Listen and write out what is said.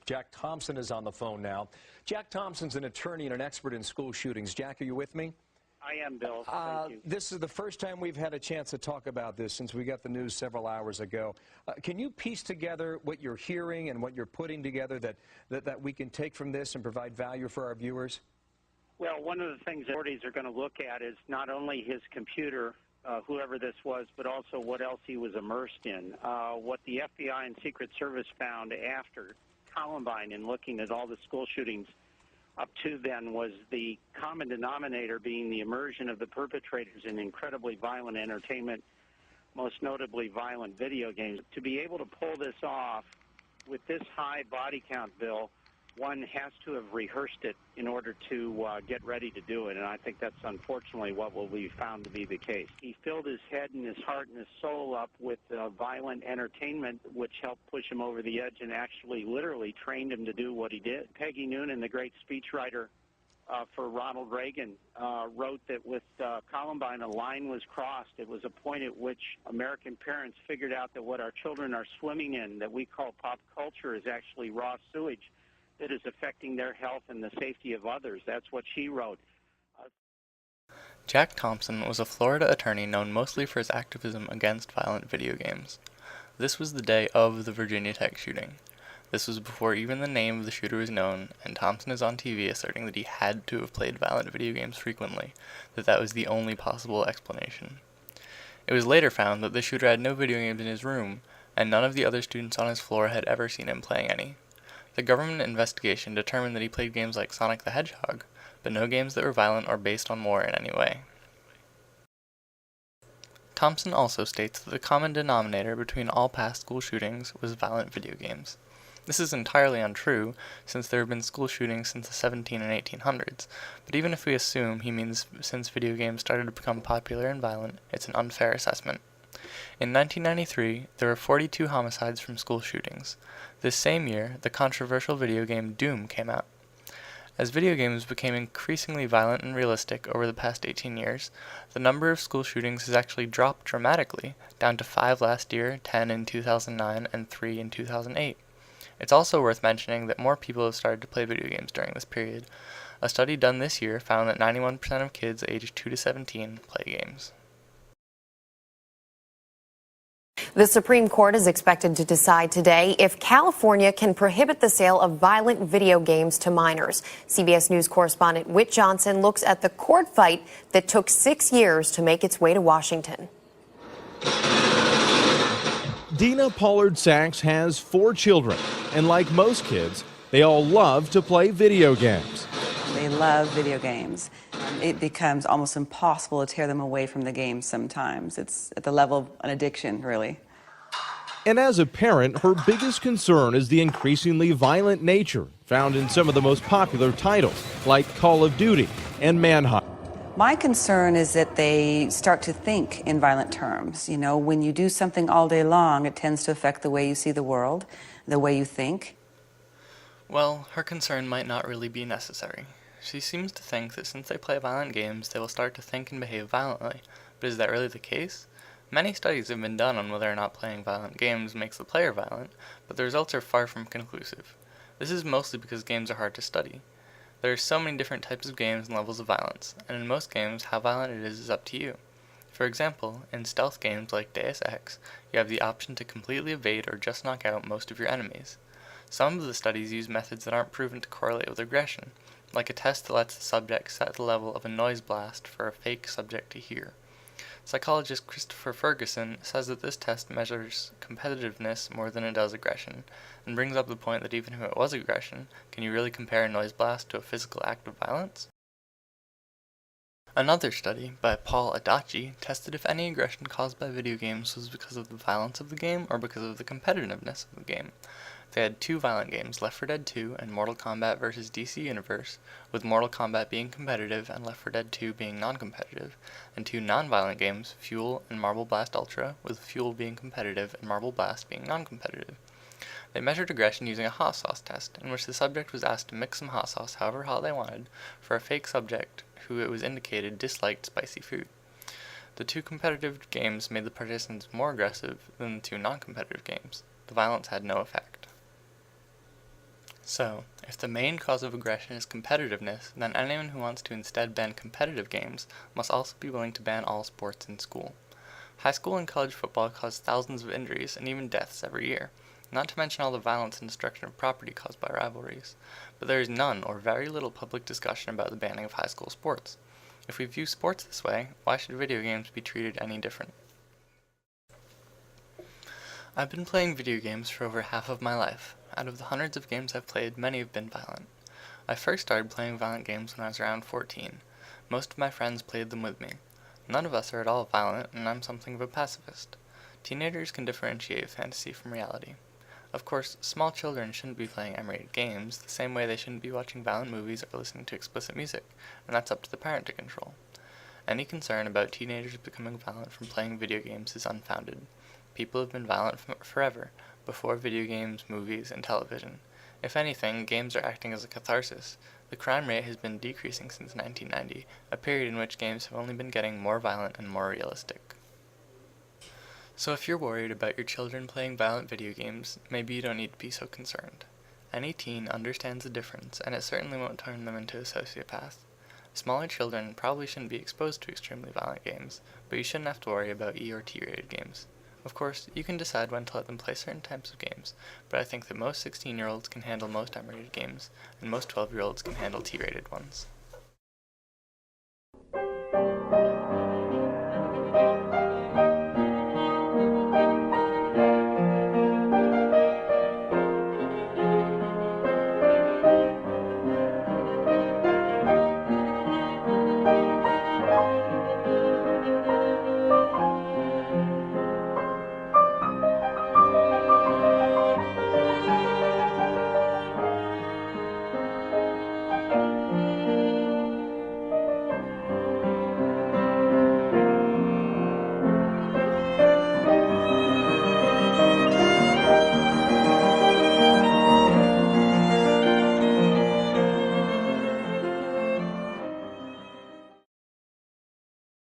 Jack Thompson is on the phone now. Jack Thompson's an attorney and an expert in school shootings. Jack, are you with me? I am, Bill. Thank you. This is the first time we've had a chance to talk about this since we got the news several hours ago. Can you piece together what you're hearing and what you're putting together that we can take from this and provide value for our viewers? Well, one of the things authorities are going to look at is not only his computer, whoever this was, but also what else he was immersed in. What the FBI and Secret Service found after Columbine in looking at all the school shootings up to then was the common denominator being the immersion of the perpetrators in incredibly violent entertainment, most notably violent video games. To be able to pull this off with this high body count, Bill, one has to have rehearsed it in order to get ready to do it, and I think that's unfortunately what will be found to be the case. He filled his head and his heart and his soul up with violent entertainment, which helped push him over the edge and actually literally trained him to do what he did. Peggy Noonan, the great speechwriter for Ronald Reagan, wrote that with Columbine, a line was crossed. It was a point at which American parents figured out that what our children are swimming in, that we call pop culture, is actually raw sewage that is affecting their health and the safety of others. That's what she wrote. Jack Thompson was a Florida attorney known mostly for his activism against violent video games. This was the day of the Virginia Tech shooting. This was before even the name of the shooter was known, and Thompson is on TV asserting that he had to have played violent video games frequently, that was the only possible explanation. It was later found that the shooter had no video games in his room, and none of the other students on his floor had ever seen him playing any. The government investigation determined that he played games like Sonic the Hedgehog, but no games that were violent or based on war in any way. Thompson also states that the common denominator between all past school shootings was violent video games. This is entirely untrue, since there have been school shootings since the 1700s and 1800s, but even if we assume he means since video games started to become popular and violent, it's an unfair assessment. In 1993, there were 42 homicides from school shootings. This same year, the controversial video game Doom came out. As video games became increasingly violent and realistic over the past 18 years, the number of school shootings has actually dropped dramatically, down to 5 last year, 10 in 2009, and 3 in 2008. It's also worth mentioning that more people have started to play video games during this period. A study done this year found that 91% of kids aged 2 to 17 play games. The Supreme Court is expected to decide today if California can prohibit the sale of violent video games to minors. CBS News correspondent Whit Johnson looks at the court fight that took 6 years to make its way to Washington. Dina Pollard Sachs has 4 children, and like most kids, they all love to play video games. They love video games. It becomes almost impossible to tear them away from the game sometimes. It's at the level of an addiction, really. And as a parent, her biggest concern is the increasingly violent nature found in some of the most popular titles, like Call of Duty and Manhunt. My concern is that they start to think in violent terms. You know, when you do something all day long, it tends to affect the way you see the world, the way you think. Well, her concern might not really be necessary. She seems to think that since they play violent games, they will start to think and behave violently. But is that really the case? Many studies have been done on whether or not playing violent games makes the player violent, but the results are far from conclusive. This is mostly because games are hard to study. There are so many different types of games and levels of violence, and in most games, how violent it is up to you. For example, in stealth games like Deus Ex, you have the option to completely evade or just knock out most of your enemies. Some of the studies use methods that aren't proven to correlate with aggression, like a test that lets the subject set the level of a noise blast for a fake subject to hear. Psychologist Christopher Ferguson says that this test measures competitiveness more than it does aggression, and brings up the point that even if it was aggression, can you really compare a noise blast to a physical act of violence? Another study, by Paul Adachi, tested if any aggression caused by video games was because of the violence of the game or because of the competitiveness of the game. They had 2 violent games, Left 4 Dead 2 and Mortal Kombat vs. DC Universe, with Mortal Kombat being competitive and Left 4 Dead 2 being non-competitive, and 2 non-violent games, Fuel and Marble Blast Ultra, with Fuel being competitive and Marble Blast being non-competitive. They measured aggression using a hot sauce test, in which the subject was asked to mix some hot sauce however hot they wanted for a fake subject who it was indicated disliked spicy food. The 2 competitive games made the participants more aggressive than the 2 non-competitive games. The violence had no effect. So, if the main cause of aggression is competitiveness, then anyone who wants to instead ban competitive games must also be willing to ban all sports in school. High school and college football cause thousands of injuries and even deaths every year, not to mention all the violence and destruction of property caused by rivalries. But there is none or very little public discussion about the banning of high school sports. If we view sports this way, why should video games be treated any different? I've been playing video games for over half of my life. Out of the hundreds of games I've played, many have been violent. I first started playing violent games when I was around 14. Most of my friends played them with me. None of us are at all violent, and I'm something of a pacifist. Teenagers can differentiate fantasy from reality. Of course, small children shouldn't be playing M-rated games, the same way they shouldn't be watching violent movies or listening to explicit music, and that's up to the parent to control. Any concern about teenagers becoming violent from playing video games is unfounded. People have been violent forever, before video games, movies, and television. If anything, games are acting as a catharsis. The crime rate has been decreasing since 1990, a period in which games have only been getting more violent and more realistic. So if you're worried about your children playing violent video games, maybe you don't need to be so concerned. Any teen understands the difference, and it certainly won't turn them into a sociopath. Smaller children probably shouldn't be exposed to extremely violent games, but you shouldn't have to worry about E or T-rated games. Of course, you can decide when to let them play certain types of games, but I think that most 16-year-olds can handle most M-rated games, and most 12-year-olds can handle T-rated ones.